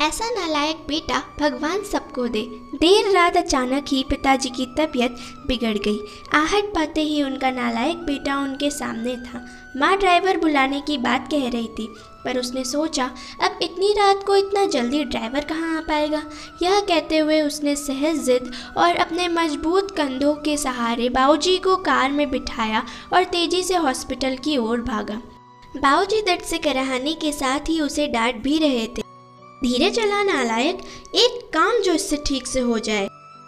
ऐसा नालायक बेटा भगवान सबको दे। देर रात अचानक ही पिताजी की तबीयत बिगड़ गई। आहट पाते ही उनका नालायक बेटा उनके सामने था। माँ ड्राइवर बुलाने की बात कह रही थी, पर उसने सोचा अब इतनी रात को इतना जल्दी ड्राइवर कहाँ आ पाएगा। यह कहते हुए उसने सहज जिद और अपने मजबूत कंधों के सहारे बाबूजी को कार में बिठाया और तेजी से हॉस्पिटल की ओर भागा। बाबूजी दर्द से कराहने के साथ ही उसे डांट भी रहे थे। धीरे चला नालायक, एक काम जो इससे ठीक से हो जाए।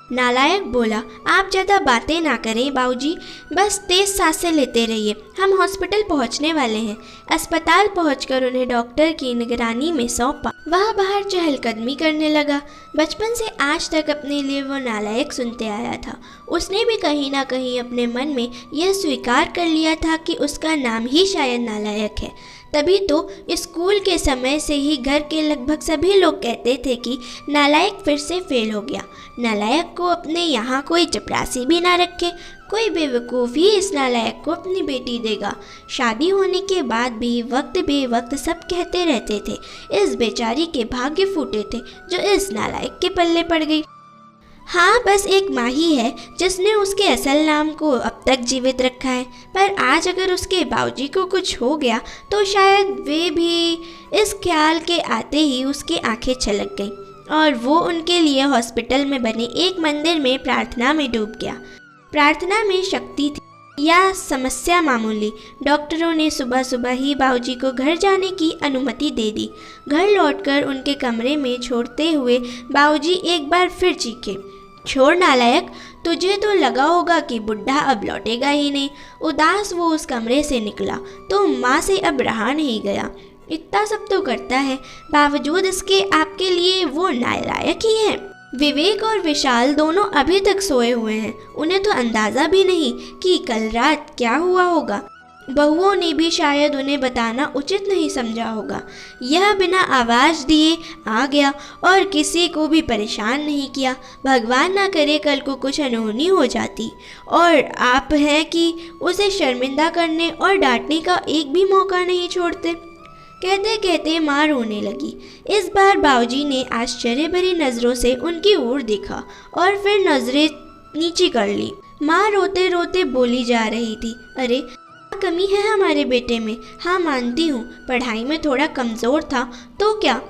नालायक बोला, आप ज़्यादा बातें ना करें बाबूजी, बस तेज सांसें लेते रहिए। हम हॉस्पिटल पहुंचने वाले हैं। अस्पताल पहुंचकर उन्हें डॉक्टर की निगरानी में सौंपा। वह बाहर चहलकदमी करने लगा। बचपन से आज तक अपने लिए वो नालायक सुनते आया था। उसने भी कहीं ना कहीं अपने मन में यह स्वीकार कर लिया था कि उसका नाम ही शायद नालायक है। तभी तो स्कूल के समय से ही घर के लगभग सभी लोग कहते थे कि नालायक फिर से फेल हो गया। नालायक को अपने यहाँ कोई चपरासी भी ना रखे, कोई बेवकूफ़ ही इस नालायक को अपनी बेटी देगा। शादी होने के बाद भी वक्त बेवक्त सब कहते रहते थे। इस बेचारी के भाग्य फूटे थे जो इस नालायक के पल्ले पड़ गई। हाँ, बस एक माँ ही है जिसने उसके असल नाम को अब तक जीवित रखा है, पर आज अगर उसके बाबूजी को कुछ हो गया तो शायद वे भी। इस ख्याल के आते ही उसकी आंखें छलक गईं और वो उनके लिए हॉस्पिटल में बने एक मंदिर में प्रार्थना में डूब गया। प्रार्थना में शक्ति थी या समस्या मामूली। डॉक्टरों ने सुबह सुबह ही बाबूजी को घर जाने की अनुमति दे दी। घर लौटकर उनके कमरे में छोड़ते हुए बाबूजी एक बार फिर चीखे, छोड़ नालायक, तुझे तो लगा होगा कि बुढ़ा अब लौटेगा ही नहीं। उदास वो उस कमरे से निकला तो माँ से अब रहा नहीं गया। इतना सब तो करता है, बावजूद इसके आपके लिए वो नालायक ही है। विवेक और विशाल दोनों अभी तक सोए हुए हैं। उन्हें तो अंदाज़ा भी नहीं कि कल रात क्या हुआ होगा। बहुओं ने भी शायद उन्हें बताना उचित नहीं समझा होगा। यह बिना आवाज़ दिए आ गया और किसी को भी परेशान नहीं किया। भगवान ना करे कल को कुछ अनहोनी हो जाती और आप हैं कि उसे शर्मिंदा करने और डांटने का एक भी मौका नहीं छोड़ते। कहते कहते माँ रोने लगी। इस बार बाबूजी ने आश्चर्य भरी नज़रों से उनकी ओर देखा और फिर नज़रें नीची कर ली। माँ रोते रोते बोली जा रही थी, अरे कमी है हमारे बेटे में। हाँ मानती हूँ, पढ़ाई में थोड़ा कमज़ोर था, तो क्या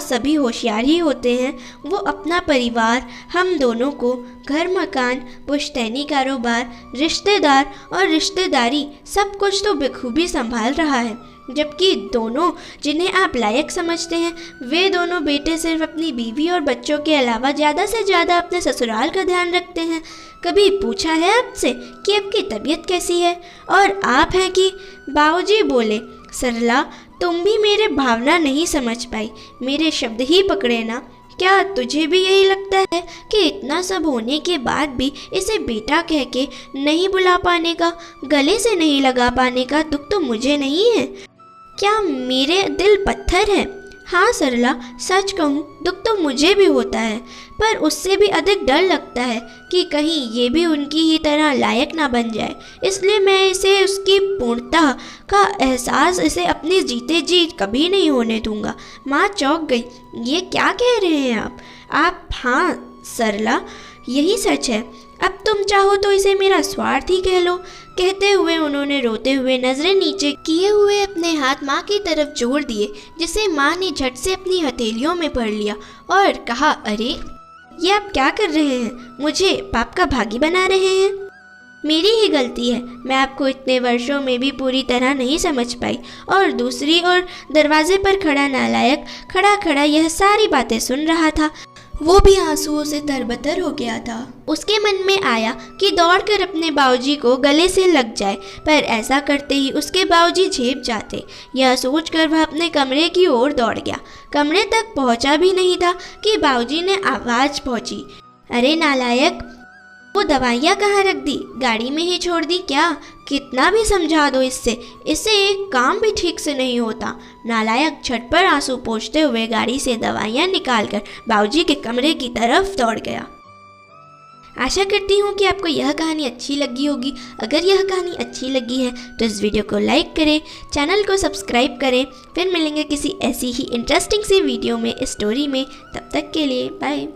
सभी होशियार ही होते हैं। वो अपना परिवार, हम दोनों को, घर मकान, पुश्तैनी कारोबार, रिश्तेदार और रिश्तेदारी सब कुछ तो बखूबी संभाल रहा है। जबकि दोनों जिन्हें आप लायक समझते हैं, वे दोनों बेटे सिर्फ अपनी बीवी और बच्चों के अलावा ज़्यादा से ज़्यादा अपने ससुराल का ध्यान रखते हैं। कभी पूछा है आपसे कि आपकी तबीयत कैसी है? और आप हैं कि बाबूजी बोले, सरला तुम भी मेरे भावना नहीं समझ पाई, मेरे शब्द ही पकड़े ना। क्या तुझे भी यही लगता है कि इतना सब होने के बाद भी इसे बेटा कह के नहीं बुला पाने का, गले से नहीं लगा पाने का दुख तो मुझे नहीं है? क्या मेरे दिल पत्थर है? हाँ सरला, सच कहूँ दुख तो मुझे भी होता है, पर उससे भी अधिक डर लगता है कि कहीं ये भी उनकी ही तरह लायक ना बन जाए। इसलिए मैं इसे उसकी पूर्णता का एहसास इसे अपने जीते जी कभी नहीं होने दूंगा। माँ चौंक गई। ये क्या कह रहे हैं आप? हाँ सरला, यही सच है। अब तुम चाहो तो इसे मेरा स्वार्थ ही कह लो। कहते हुए उन्होंने रोते हुए नजरें नीचे किए हुए अपने हाथ माँ की तरफ जोड़ दिए, जिसे माँ ने झट से अपनी हथेलियों में भर लिया और कहा, अरे ये आप क्या कर रहे हैं? मुझे पाप का भागी बना रहे हैं? मेरी ही गलती है, मैं आपको इतने वर्षों में भी पूरी तरह नहीं समझ पाई। और दूसरी ओर दरवाजे पर खड़ा नालायक खड़ा खड़ा यह सारी बातें सुन रहा था। वो भी आंसुओं से तरबतर हो गया था। उसके मन में आया कि दौड़कर अपने बाबूजी को गले से लग जाए, पर ऐसा करते ही उसके बाबूजी झेप जाते। यह सोचकर वह अपने कमरे की ओर दौड़ गया। कमरे तक पहुंचा भी नहीं था कि बाबूजी ने आवाज़ पहुंची, अरे नालायक, वो दवाइयाँ कहाँ रख दी? गाड़ी में ही छोड़ दी क्या? कितना भी समझा दो इससे एक काम भी ठीक से नहीं होता। नालायक छत पर आंसू पोंछते हुए गाड़ी से दवाइयाँ निकालकर बाबूजी के कमरे की तरफ दौड़ गया। आशा करती हूँ कि आपको यह कहानी अच्छी लगी होगी। अगर यह कहानी अच्छी लगी है तो इस वीडियो को लाइक करें, चैनल को सब्सक्राइब करें। फिर मिलेंगे किसी ऐसी ही इंटरेस्टिंग सी वीडियो में, स्टोरी में। तब तक के लिए बाय।